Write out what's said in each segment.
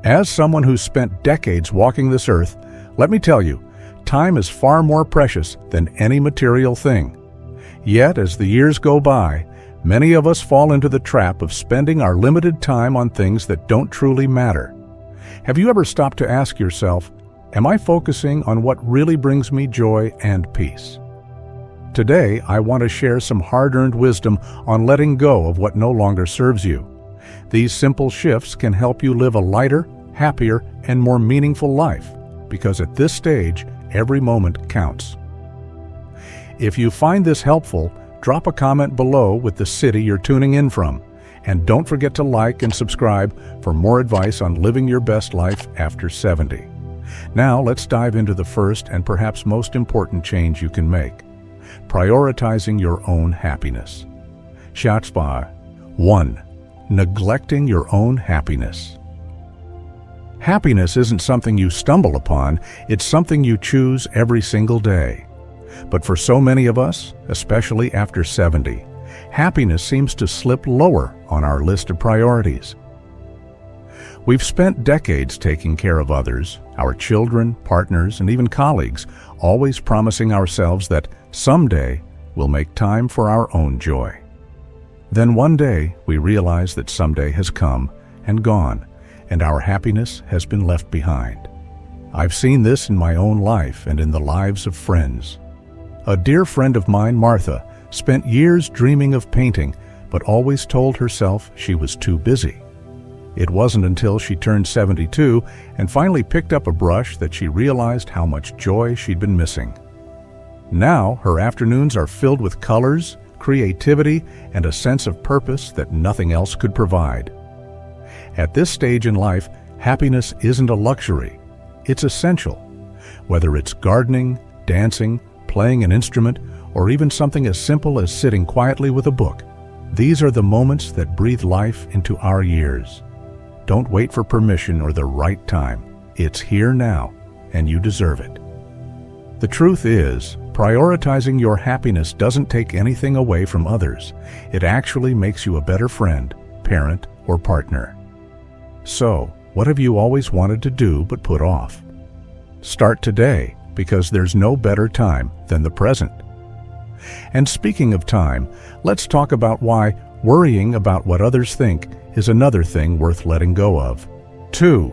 As someone who's spent decades walking this earth, let me tell you, time is far more precious than any material thing. Yet, as the years go by, many of us fall into the trap of spending our limited time on things that don't truly matter. Have you ever stopped to ask yourself, am I focusing on what really brings me joy and peace? Today, I want to share some hard-earned wisdom on letting go of what no longer serves you. These simple shifts can help you live a lighter, happier, and more meaningful life, because at this stage, every moment counts. If you find this helpful, drop a comment below with the city you're tuning in from, and don't forget to like and subscribe for more advice on living your best life after 70. Now, let's dive into the first and perhaps most important change you can make: prioritizing your own happiness. Schatzbar. 1. Neglecting your own happiness. Happiness isn't something you stumble upon, it's something you choose every single day. But for so many of us, especially after 70, happiness seems to slip lower on our list of priorities. We've spent decades taking care of others, our children, partners, and even colleagues, always promising ourselves that someday we'll make time for our own joy. Then one day we realize that someday has come and gone, and our happiness has been left behind. I've seen this in my own life and in the lives of friends. A dear friend of mine, Martha, spent years dreaming of painting, but always told herself she was too busy. It wasn't until she turned 72 and finally picked up a brush that she realized how much joy she'd been missing. Now, her afternoons are filled with colors, creativity, and a sense of purpose that nothing else could provide. At this stage in life, happiness isn't a luxury, it's essential. Whether it's gardening, dancing, playing an instrument, or even something as simple as sitting quietly with a book, these are the moments that breathe life into our years. Don't wait for permission or the right time. It's here now, and you deserve it. The truth is, prioritizing your happiness doesn't take anything away from others. It actually makes you a better friend, parent, or partner. So, what have you always wanted to do but put off? Start today, because there's no better time than the present. And speaking of time, let's talk about why worrying about what others think is another thing worth letting go of. 2.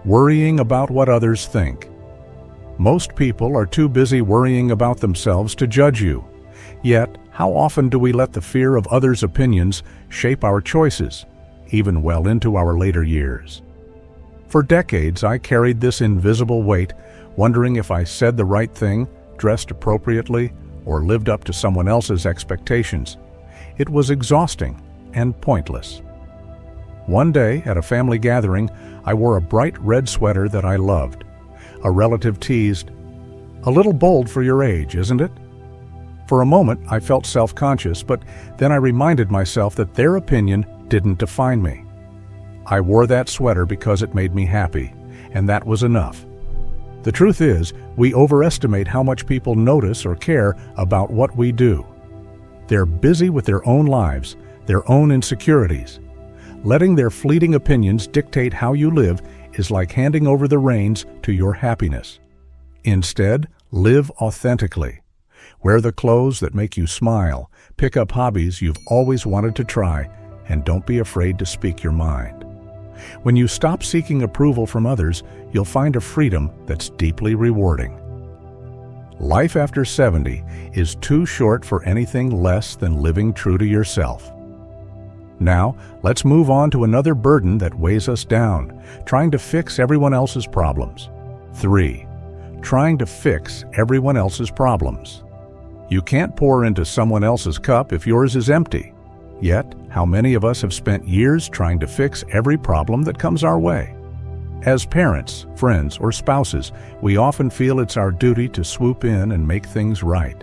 Worrying about what others think. Most people are too busy worrying about themselves to judge you. Yet, how often do we let the fear of others' opinions shape our choices, even well into our later years? For decades, I carried this invisible weight, wondering if I said the right thing, dressed appropriately, or lived up to someone else's expectations. It was exhausting and pointless. One day, at a family gathering, I wore a bright red sweater that I loved. A relative teased, "A little bold for your age, isn't it?" For a moment, I felt self-conscious, but then I reminded myself that their opinion didn't define me. I wore that sweater because it made me happy, and that was enough. The truth is, we overestimate how much people notice or care about what we do. They're busy with their own lives, their own insecurities. Letting their fleeting opinions dictate how you live is like handing over the reins to your happiness. Instead, live authentically. Wear the clothes that make you smile, pick up hobbies you've always wanted to try, and don't be afraid to speak your mind. When you stop seeking approval from others, you'll find a freedom that's deeply rewarding. Life after 70 is too short for anything less than living true to yourself. Now, let's move on to another burden that weighs us down, trying to fix everyone else's problems. 3. Trying to fix everyone else's problems. You can't pour into someone else's cup if yours is empty. Yet, how many of us have spent years trying to fix every problem that comes our way? As parents, friends, or spouses, we often feel it's our duty to swoop in and make things right.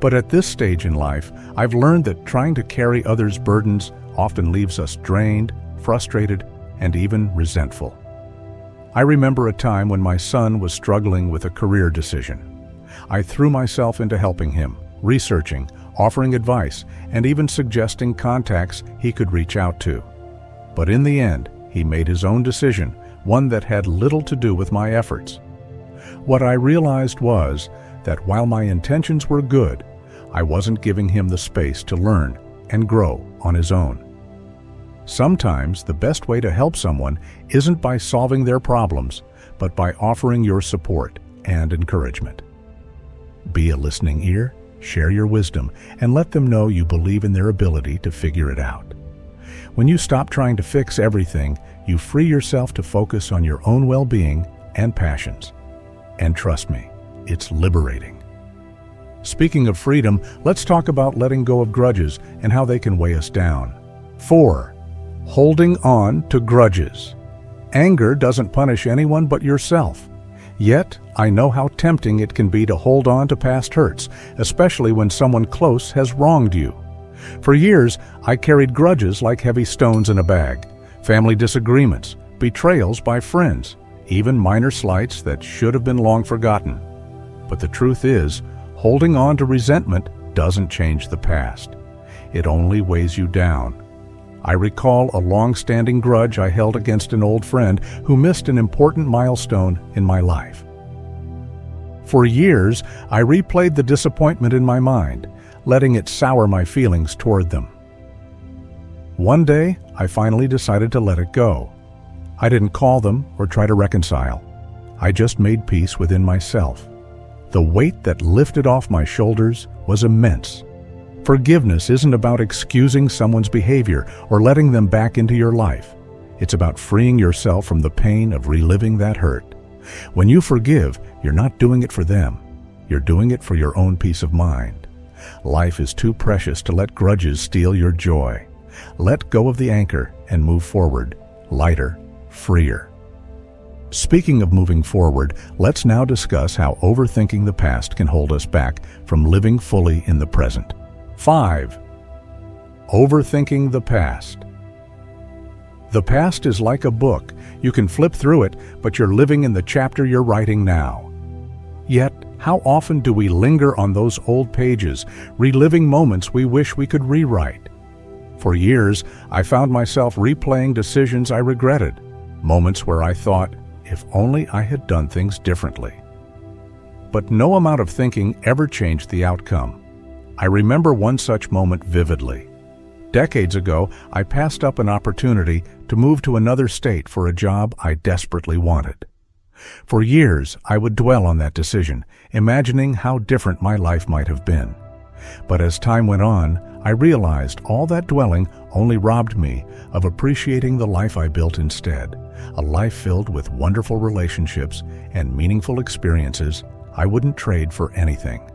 But at this stage in life, I've learned that trying to carry others' burdens often leaves us drained, frustrated, and even resentful. I remember a time when my son was struggling with a career decision. I threw myself into helping him, researching, offering advice, and even suggesting contacts he could reach out to. But in the end, he made his own decision, one that had little to do with my efforts. What I realized was that while my intentions were good, I wasn't giving him the space to learn and grow on his own. Sometimes the best way to help someone isn't by solving their problems, but by offering your support and encouragement. Be a listening ear, share your wisdom, and let them know you believe in their ability to figure it out. When you stop trying to fix everything, you free yourself to focus on your own well-being and passions. And trust me, it's liberating. Speaking of freedom, let's talk about letting go of grudges and how they can weigh us down. 4. Holding on to grudges. Anger doesn't punish anyone but yourself. Yet, I know how tempting it can be to hold on to past hurts, especially when someone close has wronged you. For years, I carried grudges like heavy stones in a bag, family disagreements, betrayals by friends, even minor slights that should have been long forgotten. But the truth is, holding on to resentment doesn't change the past. It only weighs you down. I recall a long-standing grudge I held against an old friend who missed an important milestone in my life. For years, I replayed the disappointment in my mind, letting it sour my feelings toward them. One day, I finally decided to let it go. I didn't call them or try to reconcile. I just made peace within myself. The weight that lifted off my shoulders was immense. Forgiveness isn't about excusing someone's behavior or letting them back into your life. It's about freeing yourself from the pain of reliving that hurt. When you forgive, you're not doing it for them. You're doing it for your own peace of mind. Life is too precious to let grudges steal your joy. Let go of the anchor and move forward, lighter, freer. Speaking of moving forward, let's now discuss how overthinking the past can hold us back from living fully in the present. 5. Overthinking the past. The past is like a book. You can flip through it, but you're living in the chapter you're writing now. Yet, how often do we linger on those old pages, reliving moments we wish we could rewrite? For years, I found myself replaying decisions I regretted, moments where I thought, if only I had done things differently. But no amount of thinking ever changed the outcome. I remember one such moment vividly. Decades ago, I passed up an opportunity to move to another state for a job I desperately wanted. For years, I would dwell on that decision, imagining how different my life might have been. But as time went on, I realized all that dwelling only robbed me of appreciating the life I built instead, a life filled with wonderful relationships and meaningful experiences I wouldn't trade for anything.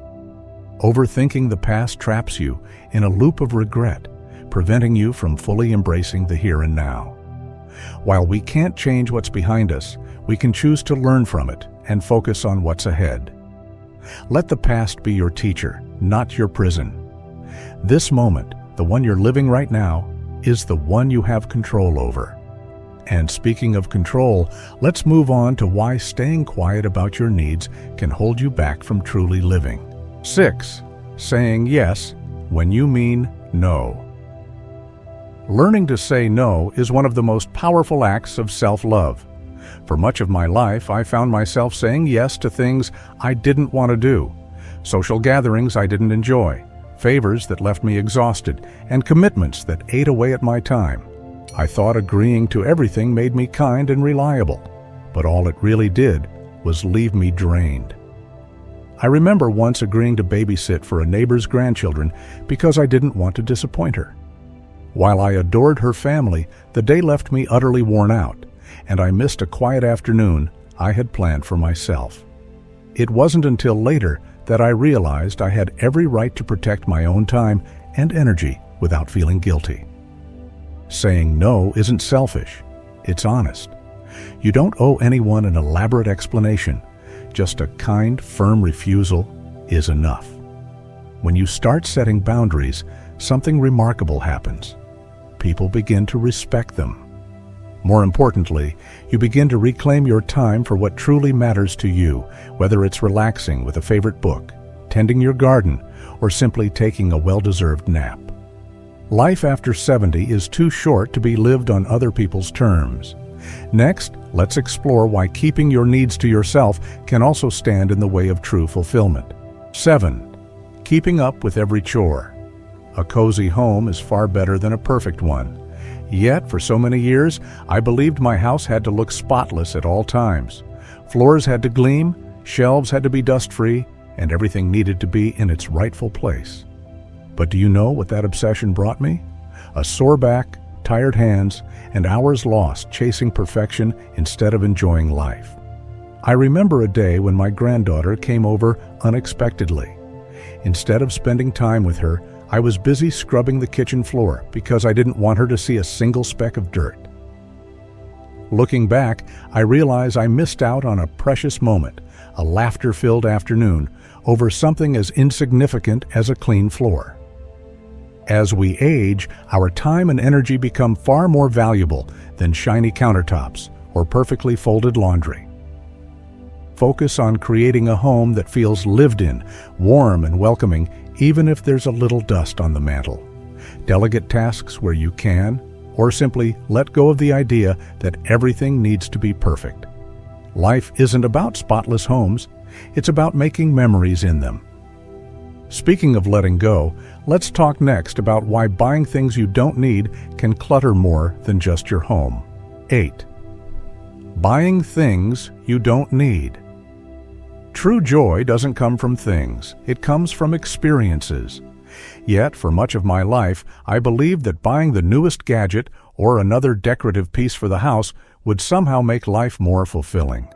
Overthinking the past traps you in a loop of regret, preventing you from fully embracing the here and now. While we can't change what's behind us, we can choose to learn from it and focus on what's ahead. Let the past be your teacher, not your prison. This moment, the one you're living right now, is the one you have control over. And speaking of control, let's move on to why staying quiet about your needs can hold you back from truly living. 6. Saying yes when you mean no. Learning to say no is one of the most powerful acts of self-love. For much of my life, I found myself saying yes to things I didn't want to do, social gatherings I didn't enjoy, favors that left me exhausted, and commitments that ate away at my time. I thought agreeing to everything made me kind and reliable, but all it really did was leave me drained. I remember once agreeing to babysit for a neighbor's grandchildren because I didn't want to disappoint her. While I adored her family, the day left me utterly worn out, and I missed a quiet afternoon I had planned for myself. It wasn't until later that I realized I had every right to protect my own time and energy without feeling guilty. Saying no isn't selfish, it's honest. You don't owe anyone an elaborate explanation. Just a kind, firm refusal is enough. When you start setting boundaries, something remarkable happens. People begin to respect them. More importantly, you begin to reclaim your time for what truly matters to you, whether it's relaxing with a favorite book, tending your garden, or simply taking a well-deserved nap. Life after 70 is too short to be lived on other people's terms. Next, let's explore why keeping your needs to yourself can also stand in the way of true fulfillment. 7. Keeping up with every chore. A cozy home is far better than a perfect one. Yet, for so many years, I believed my house had to look spotless at all times. Floors had to gleam, shelves had to be dust-free, and everything needed to be in its rightful place. But do you know what that obsession brought me? A sore back, tired hands, and hours lost chasing perfection instead of enjoying life. I remember a day when my granddaughter came over unexpectedly. Instead of spending time with her, I was busy scrubbing the kitchen floor because I didn't want her to see a single speck of dirt. Looking back, I realize I missed out on a precious moment, a laughter-filled afternoon, over something as insignificant as a clean floor. As we age, our time and energy become far more valuable than shiny countertops or perfectly folded laundry. Focus on creating a home that feels lived in, warm and welcoming, even if there's a little dust on the mantel. Delegate tasks where you can, or simply let go of the idea that everything needs to be perfect. Life isn't about spotless homes, it's about making memories in them. Speaking of letting go, let's talk next about why buying things you don't need can clutter more than just your home. 8. Buying things you don't need. True joy doesn't come from things, it comes from experiences. Yet, for much of my life, I believed that buying the newest gadget or another decorative piece for the house would somehow make life more fulfilling.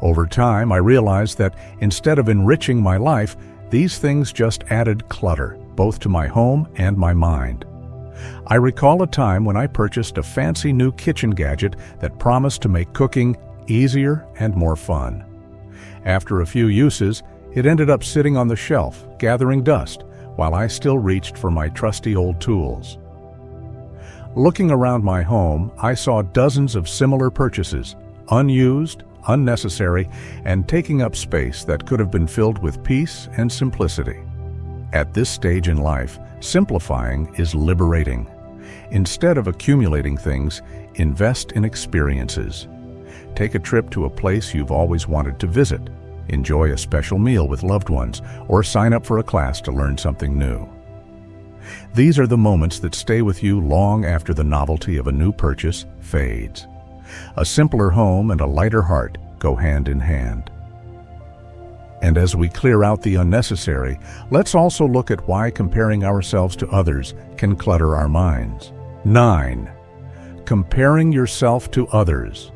Over time, I realized that instead of enriching my life, these things just added clutter, both to my home and my mind. I recall a time when I purchased a fancy new kitchen gadget that promised to make cooking easier and more fun. After a few uses, it ended up sitting on the shelf, gathering dust, while I still reached for my trusty old tools. Looking around my home, I saw dozens of similar purchases, unused, unnecessary, and taking up space that could have been filled with peace and simplicity. At this stage in life, simplifying is liberating. Instead of accumulating things, invest in experiences. Take a trip to a place you've always wanted to visit. Enjoy a special meal with loved ones, or sign up for a class to learn something new. These are the moments that stay with you long after the novelty of a new purchase fades. A simpler home and a lighter heart go hand in hand. And as we clear out the unnecessary, let's also look at why comparing ourselves to others can clutter our minds. 9. Comparing yourself to others.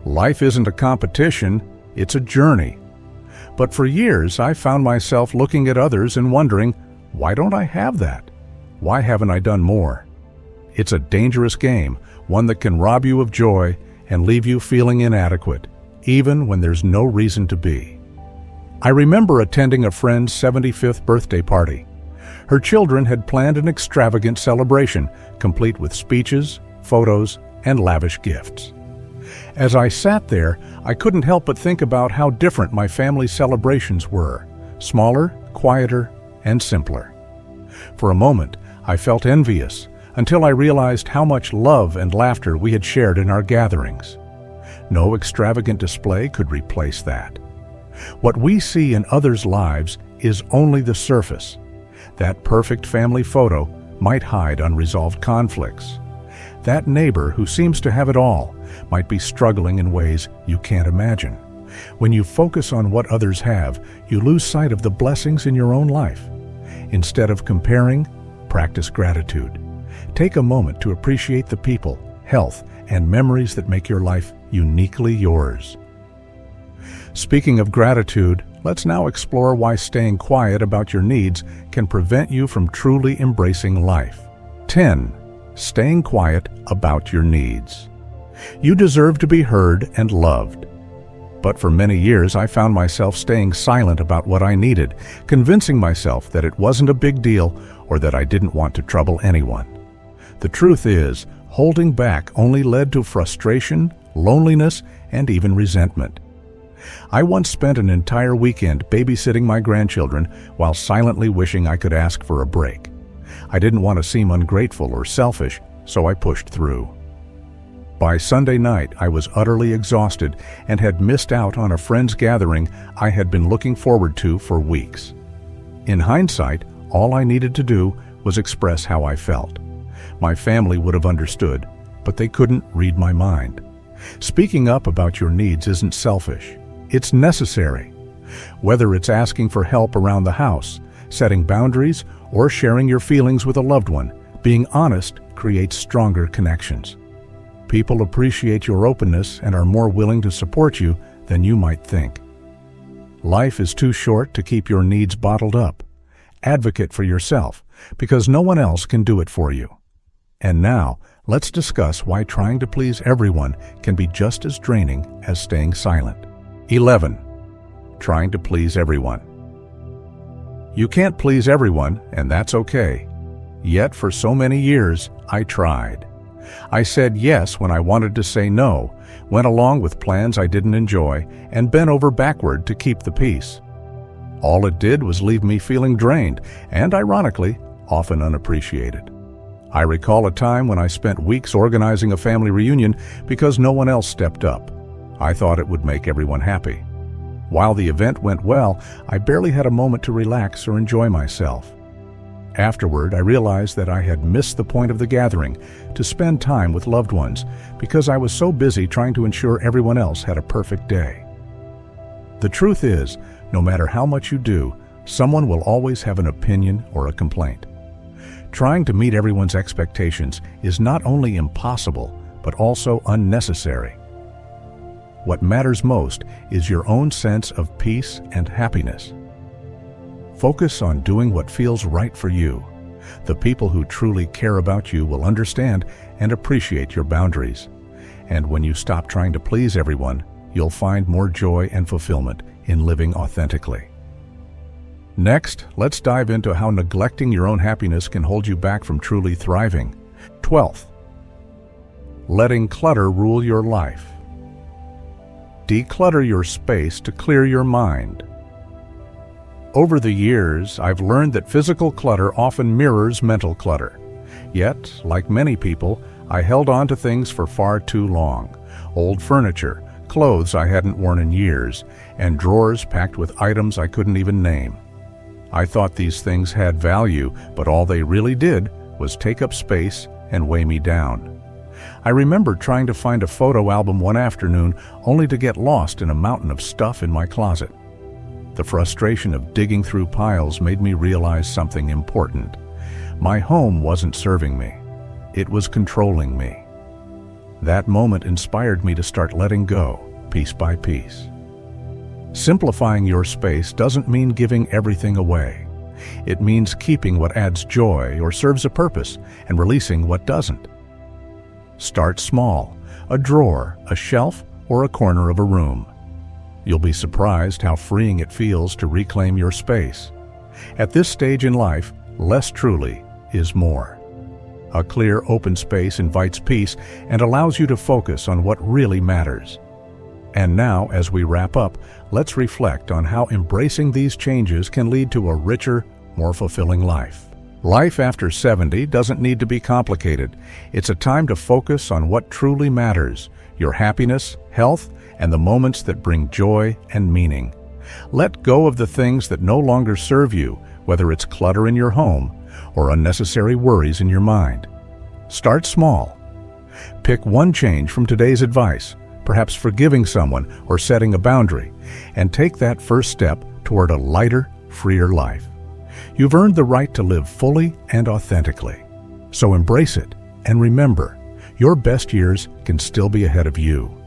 Life isn't a competition, it's a journey. But for years, I found myself looking at others and wondering, why don't I have that? Why haven't I done more? It's a dangerous game, one that can rob you of joy and leave you feeling inadequate, even when there's no reason to be. I remember attending a friend's 75th birthday party. Her children had planned an extravagant celebration, complete with speeches, photos, and lavish gifts. As I sat there, I couldn't help but think about how different my family's celebrations were, smaller, quieter, and simpler. For a moment, I felt envious, until I realized how much love and laughter we had shared in our gatherings. No extravagant display could replace that. What we see in others' lives is only the surface. That perfect family photo might hide unresolved conflicts. That neighbor who seems to have it all might be struggling in ways you can't imagine. When you focus on what others have, you lose sight of the blessings in your own life. Instead of comparing, practice gratitude. Take a moment to appreciate the people, health, and memories that make your life uniquely yours. Speaking of gratitude, let's now explore why staying quiet about your needs can prevent you from truly embracing life. 10. Staying quiet about your needs. You deserve to be heard and loved. But for many years, I found myself staying silent about what I needed, convincing myself that it wasn't a big deal or that I didn't want to trouble anyone. The truth is, holding back only led to frustration, loneliness, and even resentment. I once spent an entire weekend babysitting my grandchildren while silently wishing I could ask for a break. I didn't want to seem ungrateful or selfish, so I pushed through. By Sunday night, I was utterly exhausted and had missed out on a friend's gathering I had been looking forward to for weeks. In hindsight, all I needed to do was express how I felt. My family would have understood, but they couldn't read my mind. Speaking up about your needs isn't selfish. It's necessary. Whether it's asking for help around the house, setting boundaries, or sharing your feelings with a loved one, being honest creates stronger connections. People appreciate your openness and are more willing to support you than you might think. Life is too short to keep your needs bottled up. Advocate for yourself, because no one else can do it for you. And now, let's discuss why trying to please everyone can be just as draining as staying silent. 11. Trying to please everyone. You can't please everyone, and that's okay. Yet for so many years, I tried. I said yes when I wanted to say no, went along with plans I didn't enjoy, and bent over backward to keep the peace. All it did was leave me feeling drained and, ironically, often unappreciated. I recall a time when I spent weeks organizing a family reunion because no one else stepped up. I thought it would make everyone happy. While the event went well, I barely had a moment to relax or enjoy myself. Afterward, I realized that I had missed the point of the gathering, to spend time with loved ones, because I was so busy trying to ensure everyone else had a perfect day. The truth is, no matter how much you do, someone will always have an opinion or a complaint. Trying to meet everyone's expectations is not only impossible, but also unnecessary. What matters most is your own sense of peace and happiness. Focus on doing what feels right for you. The people who truly care about you will understand and appreciate your boundaries. And when you stop trying to please everyone, you'll find more joy and fulfillment in living authentically. Next, let's dive into how neglecting your own happiness can hold you back from truly thriving. 12th, letting clutter rule your life. Declutter your space to clear your mind. Over the years, I've learned that physical clutter often mirrors mental clutter. Yet, like many people, I held on to things for far too long. Old furniture, clothes I hadn't worn in years, and drawers packed with items I couldn't even name. I thought these things had value, but all they really did was take up space and weigh me down. I remember trying to find a photo album one afternoon only to get lost in a mountain of stuff in my closet. The frustration of digging through piles made me realize something important. My home wasn't serving me. It was controlling me. That moment inspired me to start letting go, piece by piece. Simplifying your space doesn't mean giving everything away. It means keeping what adds joy or serves a purpose and releasing what doesn't. Start small, a drawer, a shelf, or a corner of a room. You'll be surprised how freeing it feels to reclaim your space. At this stage in life, less truly is more. A clear, open space invites peace and allows you to focus on what really matters. And now, as we wrap up, let's reflect on how embracing these changes can lead to a richer, more fulfilling life. Life after 70 doesn't need to be complicated. It's a time to focus on what truly matters: your happiness, health, and the moments that bring joy and meaning. Let go of the things that no longer serve you, whether it's clutter in your home or unnecessary worries in your mind. Start small. Pick one change from today's advice, perhaps forgiving someone or setting a boundary, and take that first step toward a lighter, freer life. You've earned the right to live fully and authentically. So embrace it, and remember, your best years can still be ahead of you.